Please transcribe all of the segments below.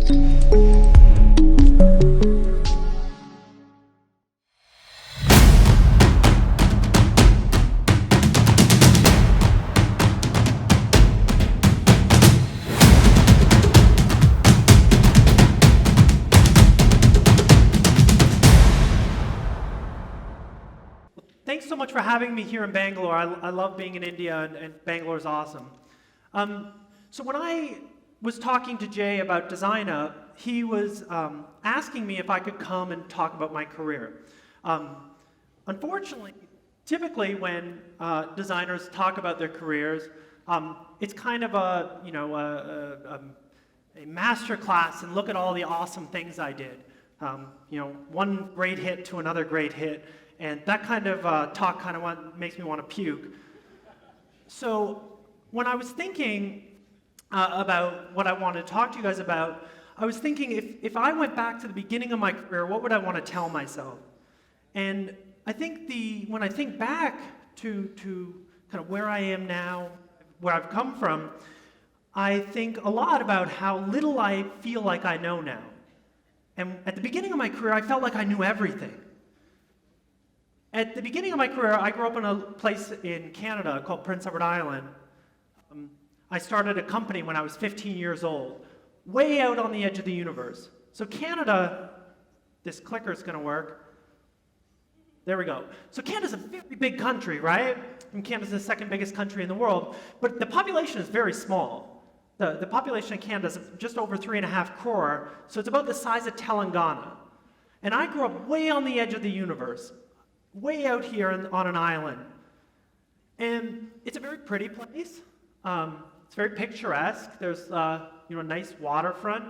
Thanks so much for having me here in Bangalore. I love being in India, and Bangalore is awesome. So when I was talking to Jay about DesignUp, he was asking me if I could come and talk about my career. Unfortunately, typically when designers talk about their careers, it's kind of a master class and look at all the awesome things I did. One great hit to another great hit. And that kind of talk kind of makes me want to puke. So when I was thinking about what I wanted to talk to you guys about, I was thinking if I went back to the beginning of my career, what would I want to tell myself? And I think when I think back to kind of where I am now, where I've come from, I think a lot about how little I feel like I know now. And at the beginning of my career, I felt like I knew everything. At the beginning of my career, I grew up in a place in Canada called Prince Edward Island. I started a company when I was 15 years old, way out on the edge of the universe. So Canada, this clicker is going to work. There we go. So Canada's a very big country, right? And Canada's the second biggest country in the world, but the population is very small. The population in Canada is just over 3.5 crore, so it's about the size of Telangana. And I grew up way on the edge of the universe, way out here on an island. And it's a very pretty place. It's very picturesque. There's a nice waterfront,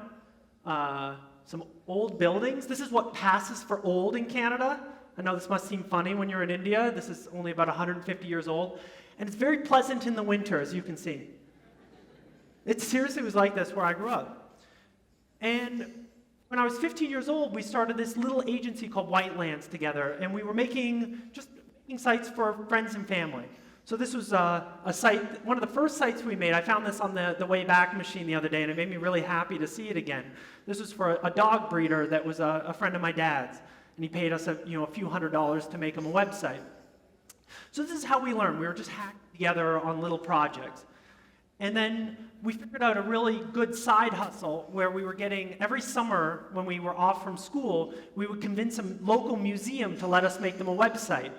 some old buildings. This is what passes for old in Canada. I know this must seem funny when you're in India. This is only about 150 years old. And it's very pleasant in the winter, as you can see. It seriously was like this where I grew up. And when I was 15 years old, we started this little agency called Whitelands together, and we were making sites for friends and family. So this was a site, one of the first sites we made. I found this on the Wayback Machine the other day, and it made me really happy to see it again. This was for a dog breeder that was a friend of my dad's, and he paid us a few $100 to make him a website. So this is how we learned. We were just hacking together on little projects. And then we figured out a really good side hustle where we were getting, every summer when we were off from school, we would convince a local museum to let us make them a website.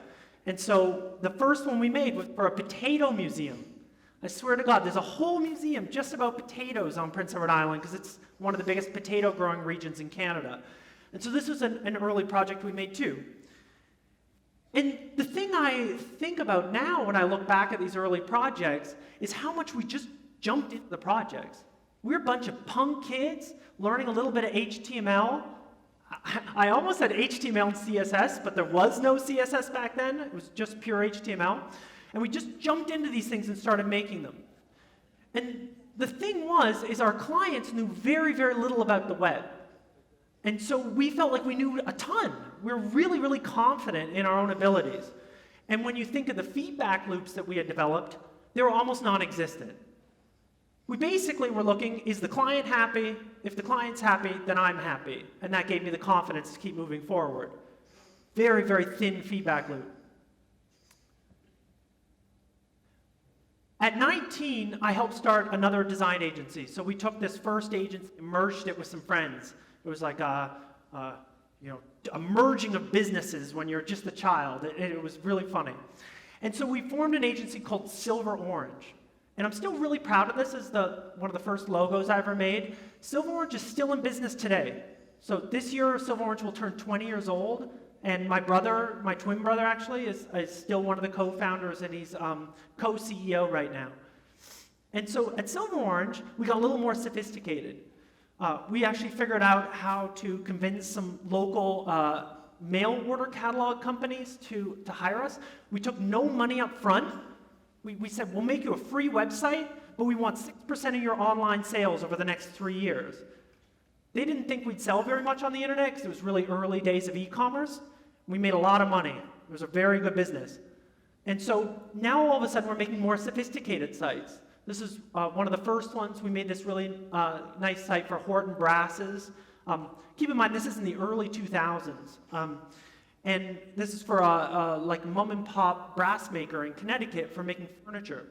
And so the first one we made was for a potato museum. I swear to God, there's a whole museum just about potatoes on Prince Edward Island because it's one of the biggest potato growing regions in Canada. And so this was an early project we made too. And the thing I think about now when I look back at these early projects is how much we just jumped into the projects. We're a bunch of punk kids learning a little bit of HTML. I almost said HTML and CSS, but there was no CSS back then. It was just pure HTML. And we just jumped into these things and started making them. And the thing is our clients knew very, very little about the web. And so we felt like we knew a ton. We were really, really confident in our own abilities. And when you think of the feedback loops that we had developed, they were almost non-existent. We basically were looking, is the client happy? If the client's happy, then I'm happy. And that gave me the confidence to keep moving forward. Very, very thin feedback loop. At 19, I helped start another design agency. So we took this first agency and merged it with some friends. It was like a merging of businesses when you're just a child. It was really funny. And so we formed an agency called silverorange. And I'm still really proud of this as one of the first logos I ever made. silverorange is still in business today. So this year, silverorange will turn 20 years old. And my brother, my twin brother actually, is still one of the co-founders, and he's co-CEO right now. And so at silverorange, we got a little more sophisticated. We actually figured out how to convince some local mail order catalog companies to hire us. We took no money up front. We said, we'll make you a free website, but we want 6% of your online sales over the next 3 years. They didn't think we'd sell very much on the internet because it was really early days of e-commerce. We made a lot of money. It was a very good business. And so now all of a sudden we're making more sophisticated sites. This is one of the first ones. We made this really nice site for Horton brasses. Keep in mind, this is in the early 2000s. And this is for like a mom and pop brass maker in Connecticut for making furniture.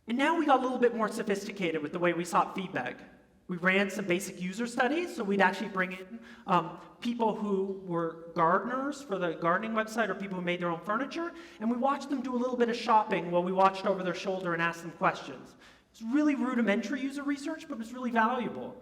And now we got a little bit more sophisticated with the way we sought feedback. We ran some basic user studies, so we'd actually bring in people who were gardeners for the gardening website or people who made their own furniture, and we watched them do a little bit of shopping while we watched over their shoulder and asked them questions. It's really rudimentary user research, but it was really valuable.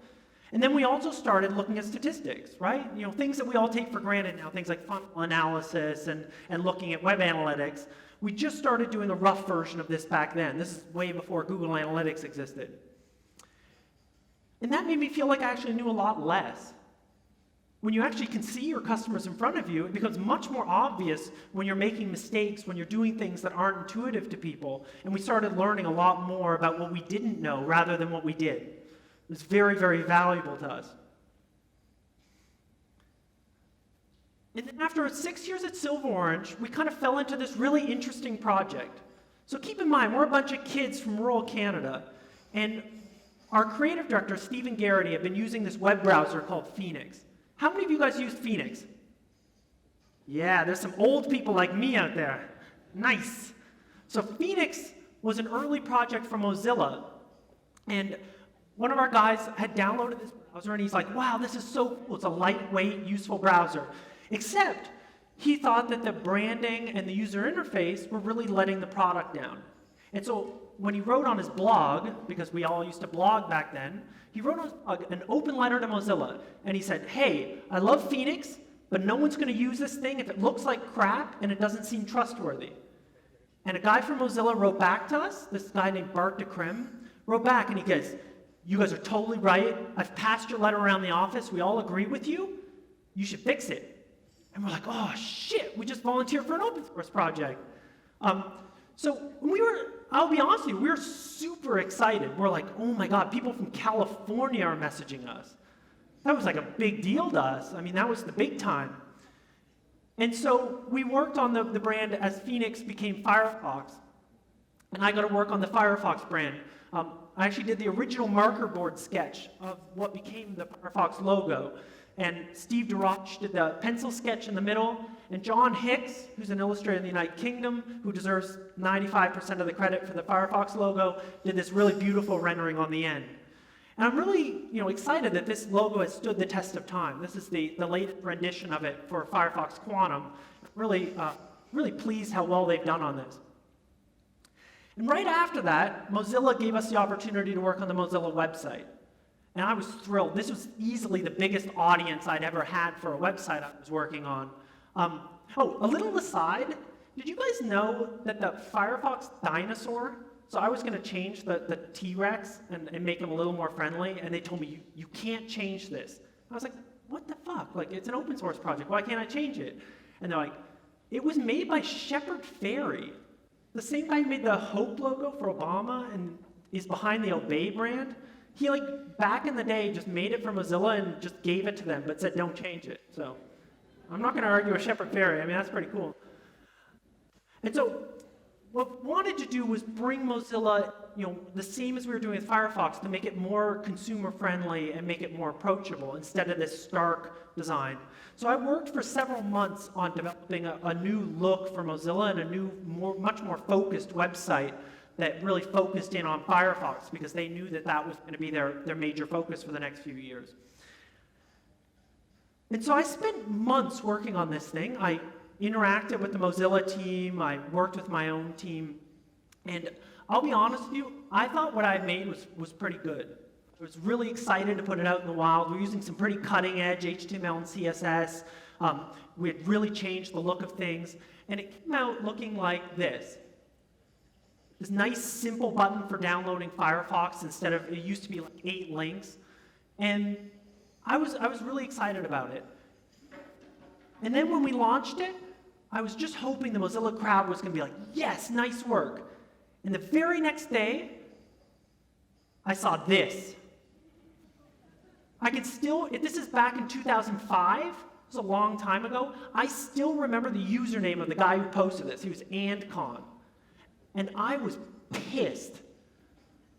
And then we also started looking at statistics, right? You know, things that we all take for granted now, things like funnel analysis and looking at web analytics. We just started doing a rough version of this back then. This is way before Google Analytics existed. And that made me feel like I actually knew a lot less. When you actually can see your customers in front of you, it becomes much more obvious when you're making mistakes, when you're doing things that aren't intuitive to people. And we started learning a lot more about what we didn't know rather than what we did. It was very, very valuable to us. And then after 6 years at silverorange, we kind of fell into this really interesting project. So keep in mind, we're a bunch of kids from rural Canada, and our creative director, Stephen Garrity, had been using this web browser called Phoenix. How many of you guys used Phoenix? Yeah, there's some old people like me out there. Nice. So Phoenix was an early project from Mozilla, and one of our guys had downloaded this browser, and he's like, wow, this is so cool. It's a lightweight, useful browser. Except he thought that the branding and the user interface were really letting the product down. And so when he wrote on his blog, because we all used to blog back then, he wrote on his blog an open letter to Mozilla, and he said, hey, I love Phoenix, but no one's going to use this thing if it looks like crap and it doesn't seem trustworthy. And a guy from Mozilla wrote back to us, this guy named Burka, wrote back, and he goes, you guys are totally right. I've passed your letter around the office. We all agree with you. You should fix it. And we're like, oh, shit, we just volunteered for an open source project. So I'll be honest with you, we were super excited. We're like, oh my God, people from California are messaging us. That was like a big deal to us. I mean, that was the big time. And so we worked on the brand as Phoenix became Firefox. And I got to work on the Firefox brand. I actually did the original marker board sketch of what became the Firefox logo. And Steve DeRoche did the pencil sketch in the middle. And John Hicks, who's an illustrator in the United Kingdom, who deserves 95% of the credit for the Firefox logo, did this really beautiful rendering on the end. And I'm really excited that this logo has stood the test of time. This is the latest rendition of it for Firefox Quantum. Really pleased how well they've done on this. And right after that, Mozilla gave us the opportunity to work on the Mozilla website. And I was thrilled. This was easily the biggest audience I'd ever had for a website I was working on. A little aside, did you guys know that the Firefox dinosaur, so I was going to change the T-Rex and make him a little more friendly, and they told me, you can't change this. I was like, what the fuck? Like, it's an open source project. Why can't I change it? And they're like, it was made by Shepard Fairey. The same guy who made the Hope logo for Obama and is behind the Obey brand. He, back in the day, just made it for Mozilla and just gave it to them, but said, don't change it. So I'm not going to argue with Shepard Fairey. I mean, that's pretty cool. And so what we wanted to do was bring Mozilla, the same as we were doing with Firefox, to make it more consumer-friendly and make it more approachable instead of this stark design. So I worked for several months on developing a new look for Mozilla and a new, much more focused website that really focused in on Firefox because they knew that that was going to be their major focus for the next few years. And so I spent months working on this thing. I interacted with the Mozilla team. I worked with my own team. And I'll be honest with you, I thought what I made was pretty good. I was really excited to put it out in the wild. We're using some pretty cutting-edge HTML and CSS. We had really changed the look of things. And it came out looking like this. This nice, simple button for downloading Firefox instead of, it used to be like 8 links. And I was really excited about it. And then when we launched it, I was just hoping the Mozilla crowd was going to be like, yes, nice work. And the very next day, I saw this. I can still, this is back in 2005, it was a long time ago, I still remember the username of the guy who posted this. He was AndCon. And I was pissed.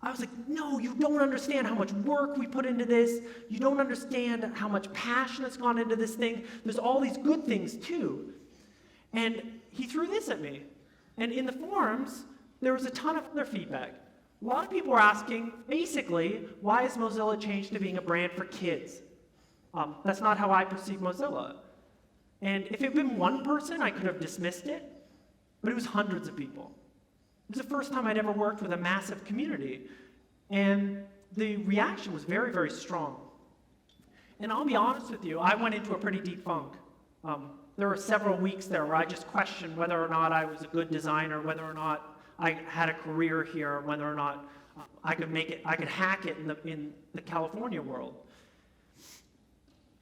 I was like, no, you don't understand how much work we put into this. You don't understand how much passion has gone into this thing. There's all these good things too. And he threw this at me. And in the forums, there was a ton of other feedback. A lot of people were asking, basically, why has Mozilla changed to being a brand for kids? That's not how I perceive Mozilla. And if it had been one person, I could have dismissed it, but it was hundreds of people. It was the first time I'd ever worked with a massive community, and the reaction was very, very strong. And I'll be honest with you, I went into a pretty deep funk. There were several weeks there where I just questioned whether or not I was a good designer, whether or not I had a career here, whether or not I could make it, I could hack it in the California world.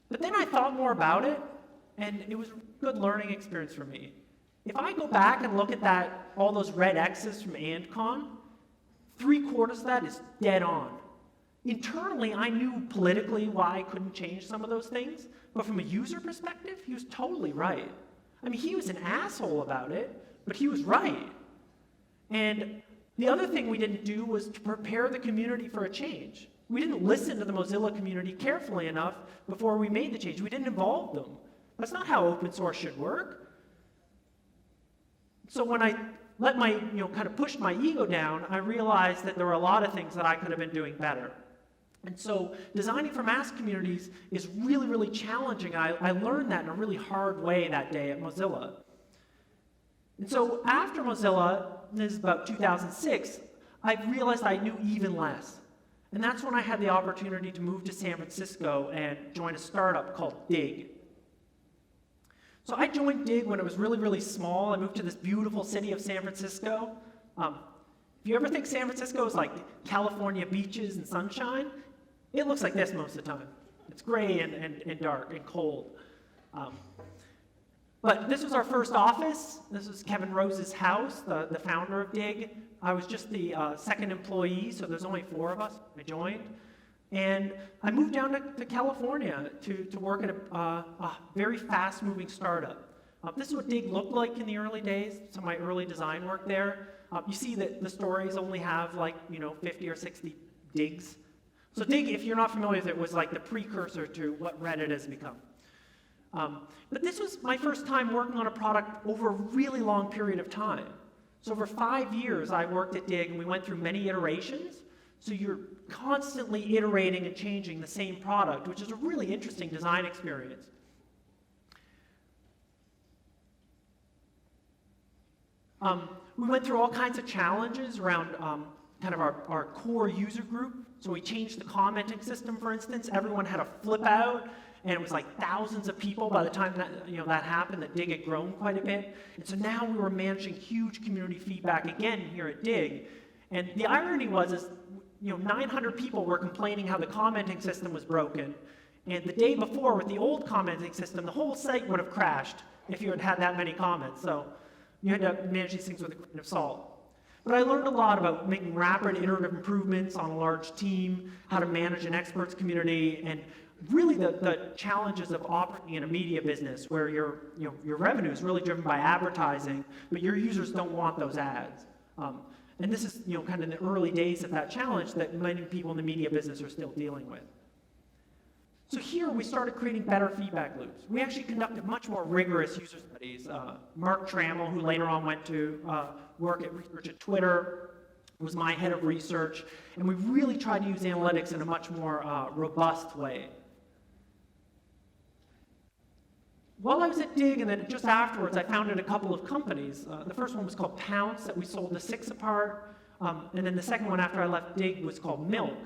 But then I thought more about it, and it was a good learning experience for me. If I go back and look at all those red X's from AntCon, 3/4 of that is dead on. Internally, I knew politically why I couldn't change some of those things, but from a user perspective, he was totally right. I mean, he was an asshole about it, but he was right. And the other thing we didn't do was to prepare the community for a change. We didn't listen to the Mozilla community carefully enough before we made the change. We didn't involve them. That's not how open source should work. So when I let my, kind of pushed my ego down, I realized that there were a lot of things that I could have been doing better. And so designing for mass communities is really, really challenging. I learned that in a really hard way that day at Mozilla. And so after Mozilla, this is about 2006, I realized I knew even less. And that's when I had the opportunity to move to San Francisco and join a startup called Dig. So I joined Dig when it was really, really small. I moved to this beautiful city of San Francisco. If you ever think San Francisco is like California beaches and sunshine, it looks like this most of the time. It's gray and dark and cold. But this was our first office. This was Kevin Rose's house, the founder of Dig. I was just the second employee, so there's only 4 of us. I joined. And I moved down to California to work at a very fast-moving startup. This is what Dig looked like in the early days, some of my early design work there. You see that the stories only have 50 or 60 digs. So Dig, if you're not familiar with it, was like the precursor to what Reddit has become. But this was my first time working on a product over a really long period of time. So over 5 years, I worked at Dig, and we went through many iterations. So you're constantly iterating and changing the same product, which is a really interesting design experience. We went through all kinds of challenges around kind of our core user group. So we changed the commenting system, for instance. Everyone had a flip out, and it was like thousands of people by the time that happened. That Dig had grown quite a bit. And so now we were managing huge community feedback again here at Dig. And the irony was 900 people were complaining how the commenting system was broken. And the day before, with the old commenting system, the whole site would have crashed if you had had that many comments. So you had to manage these things with a grain of salt. But I learned a lot about making rapid iterative improvements on a large team, how to manage an experts community, and really the challenges of operating in a media business where your revenue is really driven by advertising, but your users don't want those ads. And this is kind of in the early days of that challenge that many people in the media business are still dealing with. So here we started creating better feedback loops. We actually conducted much more rigorous user studies. Mark Trammell, who later on went to work at research at Twitter, was my head of research, and we really tried to use analytics in a much more robust way. While I was at Dig, and then just afterwards, I founded a couple of companies. The first one was called Pounce, that we sold to 6 apart, and then the second one after I left Dig was called Milk.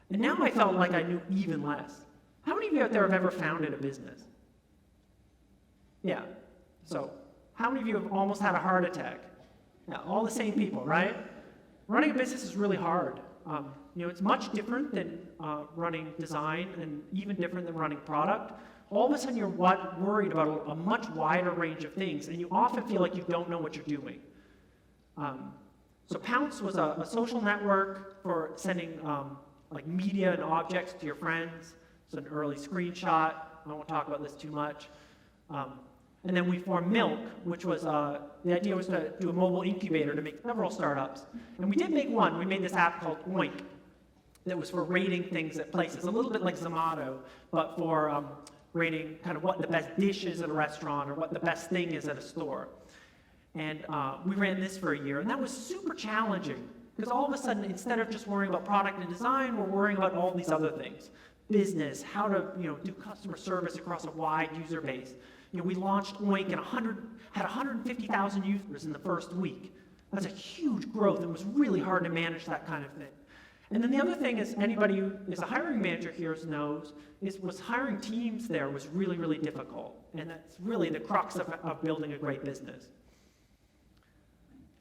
And now I felt like I knew even less. How many of you out there have ever founded a business? Yeah. So, how many of you have almost had a heart attack? Yeah, all the same people, right? Running a business is really hard. It's much different than running design, and even different than running product. All of a sudden, you're worried about a much wider range of things, and you often feel like you don't know what you're doing. So Pounce was a social network for sending media and objects to your friends. It's an early screenshot. I won't talk about this too much. And then we formed Milk, which was, the idea was to do a mobile incubator to make several startups. And we did make one. We made this app called Oink that was for rating things at places, a little bit like Zomato, but for rating kind of what the best dish is at a restaurant or what the best thing is at a store. And we ran this for a year, and that was super challenging because all of a sudden, instead of just worrying about product and design, we're worrying about all these other things. Business, how to do customer service across a wide user base. We launched Oink and had 150,000 users in the first week. That's a huge growth. It was really hard to manage that kind of thing. And then the other thing is, anybody who is a hiring manager here knows, was hiring teams there was really, really difficult. And that's really the crux of building a great business.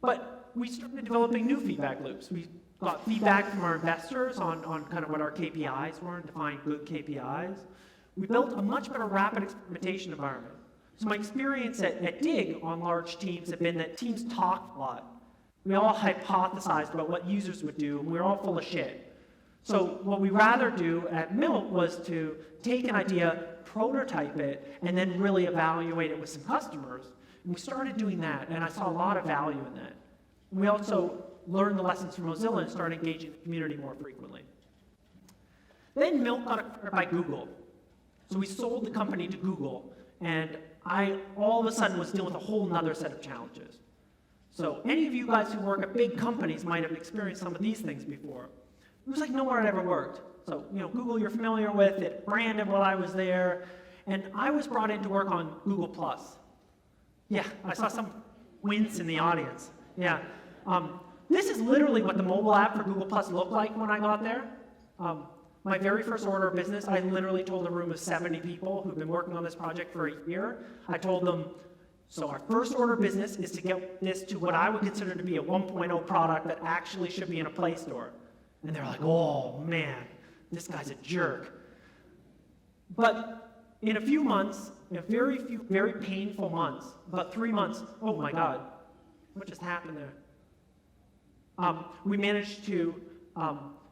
But we started developing new feedback loops. We got feedback from our investors on kind of what our KPIs were and defined good KPIs. We built a much better rapid experimentation environment. So my experience at Dig on large teams had been that teams talked a lot. We all hypothesized about what users would do, and we were all full of shit. So what we rather do at Milk was to take an idea, prototype it, and then really evaluate it with some customers. And we started doing that, and I saw a lot of value in that. And we also learned the lessons from Mozilla and started engaging the community more frequently. Then Milk got acquired by Google. So we sold the company to Google, and I all of a sudden was dealing with a whole nother set of challenges. So any of you guys who work at big companies might have experienced some of these things before. It was like nowhere had ever worked. So Google you're familiar with, it branded while I was there, and I was brought in to work on Google+. Yeah, I saw some wince in the audience. Yeah. This is literally what the mobile app for Google+ looked like when I got there. My very first order of business, I literally told a room of 70 people who've been working on this project for a year. I told them, so our first order of business is to get this to what I would consider to be a 1.0 product that actually should be in a Play Store. And they're like, oh man, this guy's a jerk. But in a few months, in a very painful months, about 3 months, oh my God, what just happened there? We managed to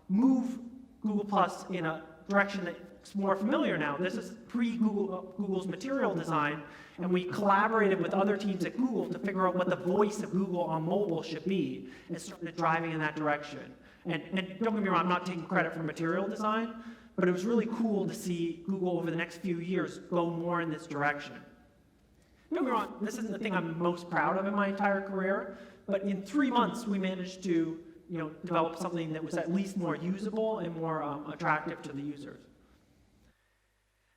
move Google+ in a direction that's more familiar now. This is Google's material design, and we collaborated with other teams at Google to figure out what the voice of Google on mobile should be, and started driving in that direction. And don't get me wrong, I'm not taking credit for material design, but it was really cool to see Google over the next few years go more in this direction. Don't get me wrong, this isn't the thing I'm most proud of in my entire career, but in 3 months we managed to develop something that was at least more usable and more attractive to the users.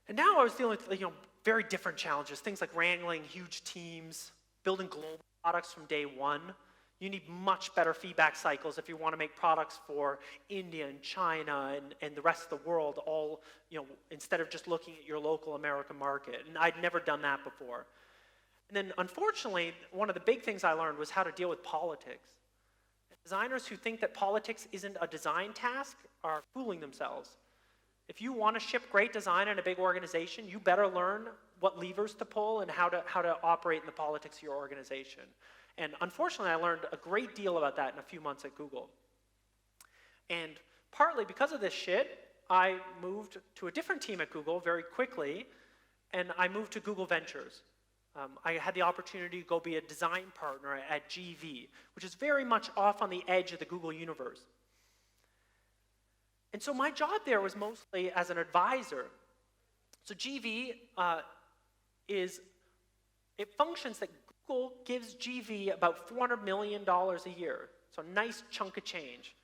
And now I was dealing with very different challenges, things like wrangling huge teams, building global products from day one. You need much better feedback cycles if you want to make products for India and China and the rest of the world, all instead of just looking at your local American market. And I'd never done that before. And then unfortunately, one of the big things I learned was how to deal with politics. Designers who think that politics isn't a design task are fooling themselves. If you want to ship great design in a big organization, you better learn what levers to pull and how to operate in the politics of your organization. And unfortunately, I learned a great deal about that in a few months at Google. And partly because of this shit, I moved to a different team at Google very quickly, and I moved to Google Ventures. I had the opportunity to go be a design partner at GV, which is very much off on the edge of the Google universe. And so my job there was mostly as an advisor. So GV it functions that Google gives GV about $400 million a year, so a nice chunk of change.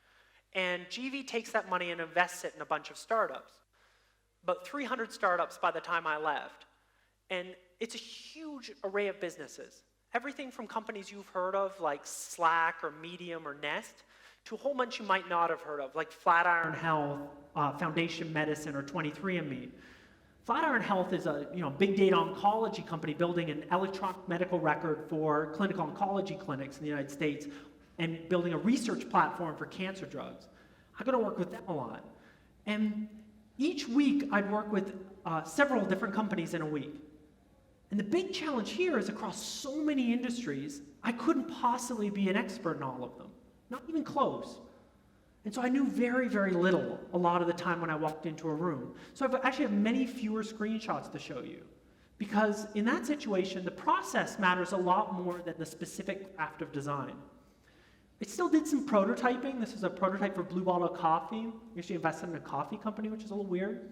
And GV takes that money and invests it in a bunch of startups. About 300 startups by the time I left. And it's a huge array of businesses. Everything from companies you've heard of, like Slack or Medium or Nest, to a whole bunch you might not have heard of, like Flatiron Health, Foundation Medicine, or 23andMe. Flatiron Health is a big data oncology company building an electronic medical record for clinical oncology clinics in the United States and building a research platform for cancer drugs. I got to work with them a lot. And each week I'd work with several different companies in a week. And the big challenge here is across so many industries, I couldn't possibly be an expert in all of them, not even close. And so I knew very, very little a lot of the time when I walked into a room. So I actually have many fewer screenshots to show you. Because in that situation, the process matters a lot more than the specific craft of design. I still did some prototyping. This is a prototype for Blue Bottle Coffee. We actually invested in a coffee company, which is a little weird.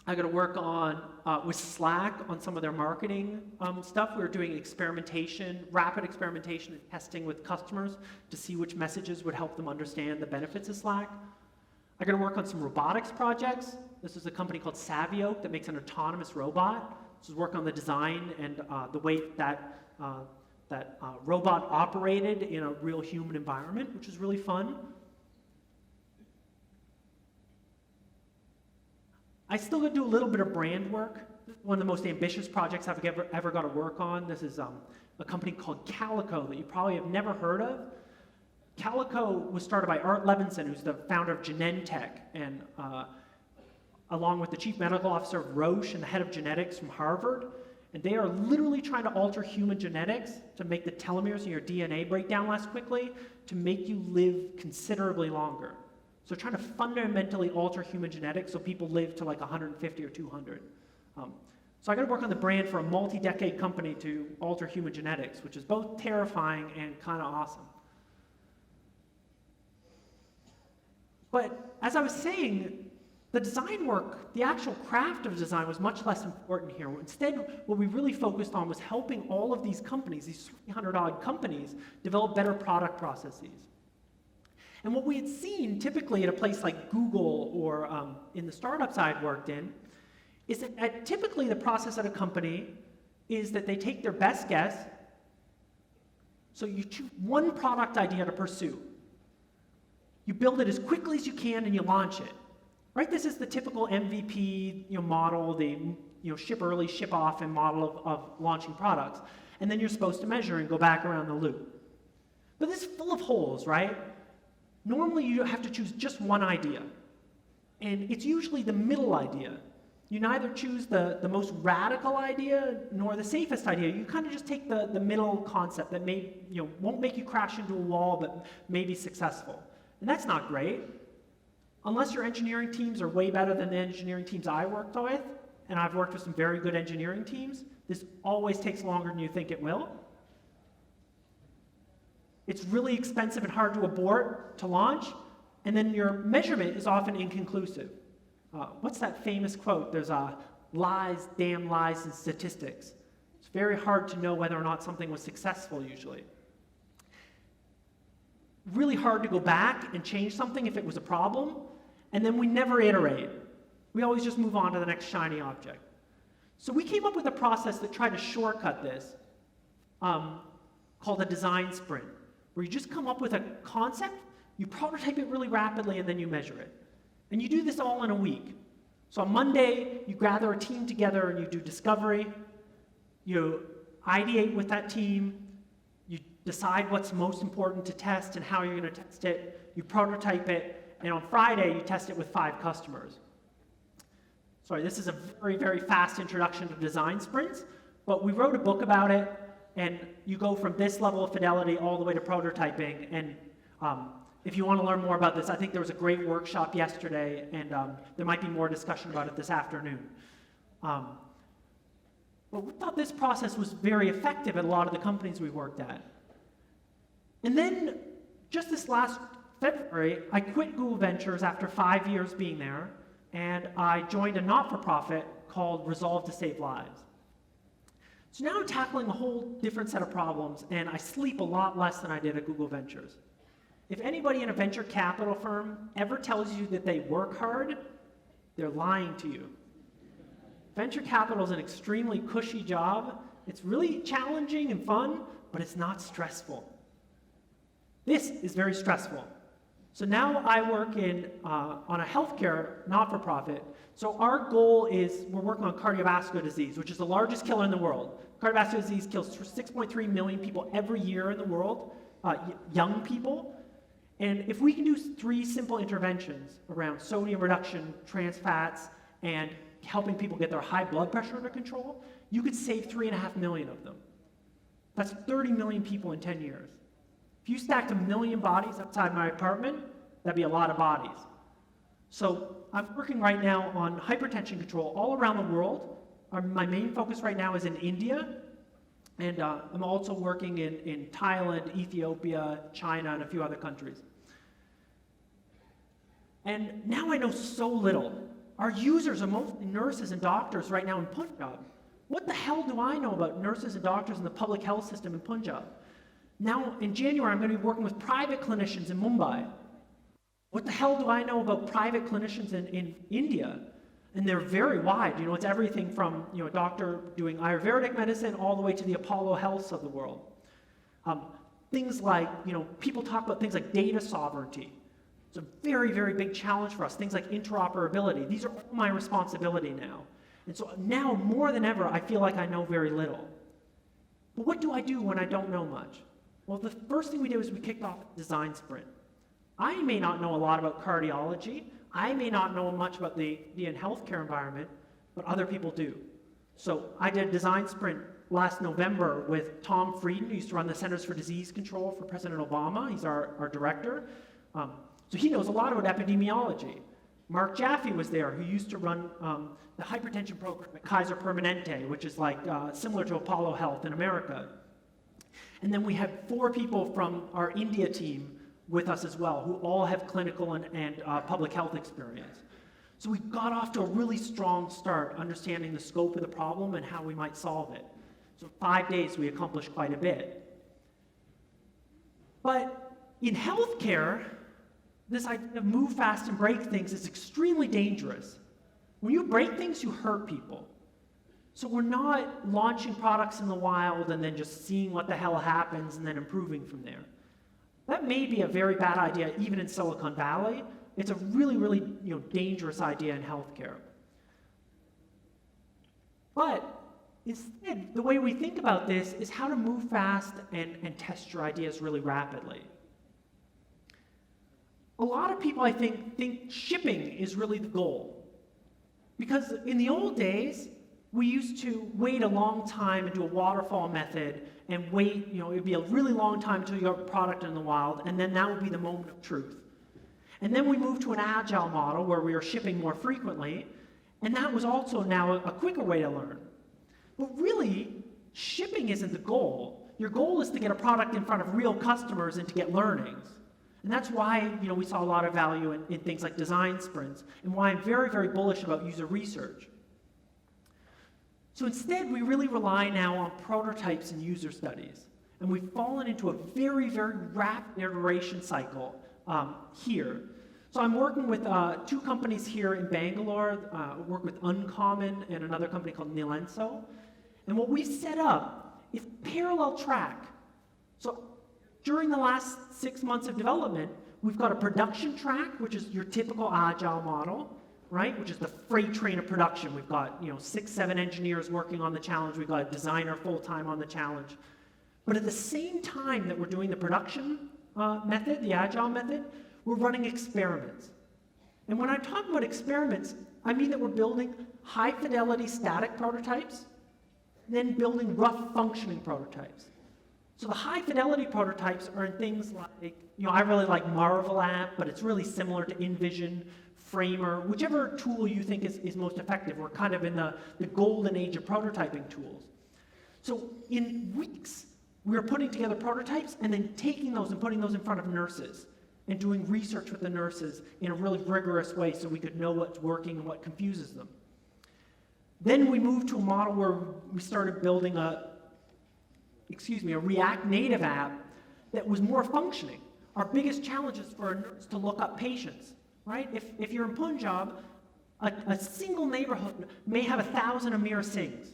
I got to work on with Slack on some of their marketing stuff. We were doing experimentation, rapid experimentation and testing with customers to see which messages would help them understand the benefits of Slack. I got to work on some robotics projects. This is a company called Savio that makes an autonomous robot. This is work on the design and the way that robot operated in a real human environment, which is really fun. I still got to do a little bit of brand work. One of the most ambitious projects I've ever got to work on. This is a company called Calico that you probably have never heard of. Calico was started by Art Levinson, who's the founder of Genentech, and along with the chief medical officer of Roche and the head of genetics from Harvard. And they are literally trying to alter human genetics to make the telomeres in your DNA break down less quickly to make you live considerably longer. So trying to fundamentally alter human genetics so people live to like 150 or 200. So I got to work on the brand for a multi-decade company to alter human genetics, which is both terrifying and kind of awesome. But as I was saying, the design work, the actual craft of design was much less important here. Instead, what we really focused on was helping all of these companies, these 300-odd companies, develop better product processes. And what we had seen typically at a place like Google or in the startups I'd worked in, is that typically the process at a company is that they take their best guess, so you choose one product idea to pursue. You build it as quickly as you can and you launch it. Right? This is the typical MVP model, the ship early, ship often model of launching products. And then you're supposed to measure and go back around the loop. But this is full of holes, right? Normally you have to choose just one idea. And it's usually the middle idea. You neither choose the most radical idea nor the safest idea. You kind of just take the middle concept that won't make you crash into a wall but may be successful. And that's not great. Unless your engineering teams are way better than the engineering teams I worked with, and I've worked with some very good engineering teams, this always takes longer than you think it will. It's really expensive and hard to abort, to launch, and then your measurement is often inconclusive. What's that famous quote? There's lies, damn lies, and statistics. It's very hard to know whether or not something was successful usually. Really hard to go back and change something if it was a problem, and then we never iterate. We always just move on to the next shiny object. So we came up with a process that tried to shortcut this, called a design sprint, where you just come up with a concept, you prototype it really rapidly, and then you measure it. And you do this all in a week. So on Monday, you gather a team together and you do discovery, you ideate with that team, you decide what's most important to test and how you're going to test it, you prototype it, and on Friday, you test it with 5 customers. Sorry, this is a very, very fast introduction to design sprints, but we wrote a book about it, and you go from this level of fidelity all the way to prototyping. And if you want to learn more about this, I think there was a great workshop yesterday, and there might be more discussion about it this afternoon. But we thought this process was very effective at a lot of the companies we worked at. And then, just this last February, I quit Google Ventures after 5 years being there, and I joined a not-for-profit called Resolve to Save Lives. So now I'm tackling a whole different set of problems, and I sleep a lot less than I did at Google Ventures. If anybody in a venture capital firm ever tells you that they work hard, they're lying to you. Venture capital is an extremely cushy job. It's really challenging and fun, but it's not stressful. This is very stressful. So now I work on a healthcare not-for-profit. So our goal is, we're working on cardiovascular disease, which is the largest killer in the world. Cardiovascular disease kills 6.3 million people every year in the world, young people. And if we can do 3 simple interventions around sodium reduction, trans fats, and helping people get their high blood pressure under control, you could save 3.5 million of them. That's 30 million people in 10 years. If you stacked 1 million bodies outside my apartment, that'd be a lot of bodies. So I'm working right now on hypertension control all around the world. My main focus right now is in India, and I'm also working in Thailand, Ethiopia, China, and a few other countries. And now I know so little. Our users are mostly nurses and doctors right now in Punjab. What the hell do I know about nurses and doctors in the public health system in Punjab? Now, in January, I'm going to be working with private clinicians in Mumbai. What the hell do I know about private clinicians in India? And they're very wide. You know, it's everything from, you know, a doctor doing Ayurvedic medicine all the way to the Apollo Healths of the world. Things like, you know, people talk about things like data sovereignty. It's a very, very big challenge for us. Things like interoperability. These are all my responsibility now. And so now, more than ever, I feel like I know very little. But what do I do when I don't know much? Well, the first thing we did was we kicked off a design sprint. I may not know a lot about cardiology. I may not know much about the healthcare environment, but other people do. So I did a design sprint last November with Tom Frieden, who used to run the Centers for Disease Control for President Obama. He's our director. So he knows a lot about epidemiology. Mark Jaffe was there, who used to run the hypertension program at Kaiser Permanente, which is like similar to Apollo Health in America. And then we had 4 people from our India team with us as well, who all have clinical and public health experience. So we got off to a really strong start, understanding the scope of the problem and how we might solve it. So 5 days, we accomplished quite a bit. But in healthcare, this idea of move fast and break things is extremely dangerous. When you break things, you hurt people. So we're not launching products in the wild and then just seeing what the hell happens and then improving from there. That may be a very bad idea even in Silicon Valley. It's a really, really dangerous idea in healthcare. But instead, the way we think about this is how to move fast and test your ideas really rapidly. A lot of people, I think shipping is really the goal. Because in the old days, we used to wait a long time and do a waterfall method and wait, it would be a really long time until you got a product in the wild, and then that would be the moment of truth. And then we moved to an agile model where we are shipping more frequently, and that was also now a quicker way to learn. But really, shipping isn't the goal. Your goal is to get a product in front of real customers and to get learnings. And that's why we saw a lot of value in things like design sprints, and why I'm very, very bullish about user research. So instead, we really rely now on prototypes and user studies. And we've fallen into a very, very rapid iteration cycle here. So I'm working with 2 companies here in Bangalore. I work with Uncommon and another company called Nilenso. And what we've set up is parallel track. So during the last 6 months of development, we've got a production track, which is your typical agile model, right? Which is the freight train of production. We've got 6, 7 engineers working on the challenge. We've got a designer full-time on the challenge. But at the same time that we're doing the production method, the agile method, we're running experiments. And when I talk about experiments, I mean that we're building high-fidelity static prototypes, then building rough functioning prototypes. So the high-fidelity prototypes are in things like, I really like Marvel app, but it's really similar to InVision, Framer, whichever tool you think is most effective. We're kind of in the golden age of prototyping tools. So in weeks, we're putting together prototypes and then taking those and putting those in front of nurses and doing research with the nurses in a really rigorous way so we could know what's working and what confuses them. Then we moved to a model where we started building a React Native app that was more functioning. Our biggest challenge is for a nurse to look up patients, right? If you're in Punjab, a single neighborhood may have 1,000 Amir Singhs.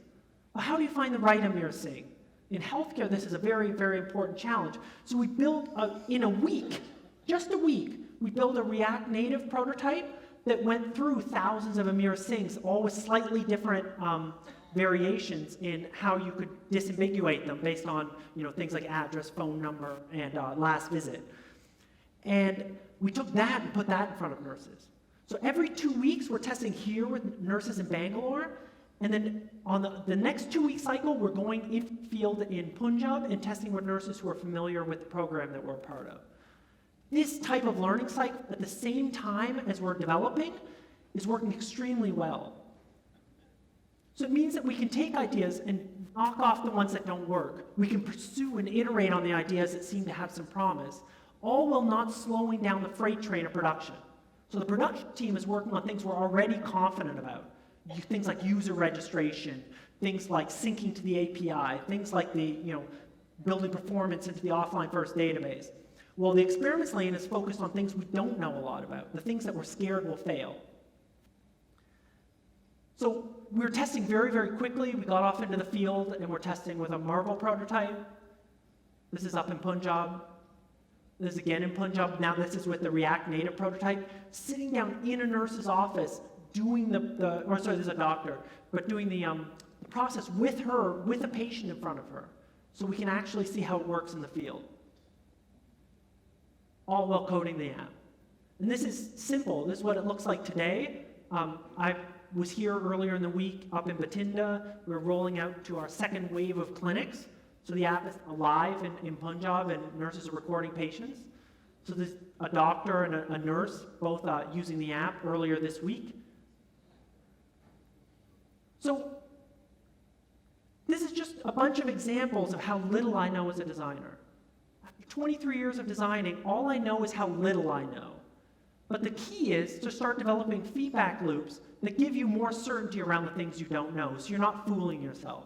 Well, how do you find the right Amir Singh? In healthcare, this is a very, very important challenge. So we built, in a week, just a week, we built a React Native prototype that went through thousands of Amir Singhs, all with slightly different variations in how you could disambiguate them based on things like address, phone number, and last visit. And we took that and put that in front of nurses. So every 2 weeks, we're testing here with nurses in Bangalore, and then on the next 2-week cycle, we're going in field in Punjab and testing with nurses who are familiar with the program that we're a part of. This type of learning cycle at the same time as we're developing is working extremely well. So it means that we can take ideas and knock off the ones that don't work. We can pursue and iterate on the ideas that seem to have some promise, all while not slowing down the freight train of production. So the production team is working on things we're already confident about. Things like user registration, things like syncing to the API, things like building performance into the offline first database. Well, the experiments lane is focused on things we don't know a lot about, the things that we're scared will fail. So we were testing very, very quickly. We got off into the field and we're testing with a Marvel prototype. This is up in Punjab. This is again in Punjab. Now this is with the React Native prototype. Sitting down in a nurse's office doing there's a doctor, but doing the process with her, with a patient in front of her. So we can actually see how it works in the field. All while coding the app. And this is simple. This is what it looks like today. I was here earlier in the week up in Bathinda. We're rolling out to our second wave of clinics. So the app is alive in Punjab and nurses are recording patients. So there's a doctor and a nurse both using the app earlier this week. So this is just a bunch of examples of how little I know as a designer. After 23 years of designing, all I know is how little I know. But the key is to start developing feedback loops that give you more certainty around the things you don't know, so you're not fooling yourself.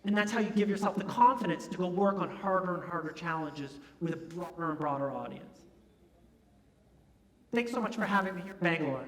And that's how you give yourself the confidence to go work on harder and harder challenges with a broader and broader audience. Thanks so much for having me here in Bangalore.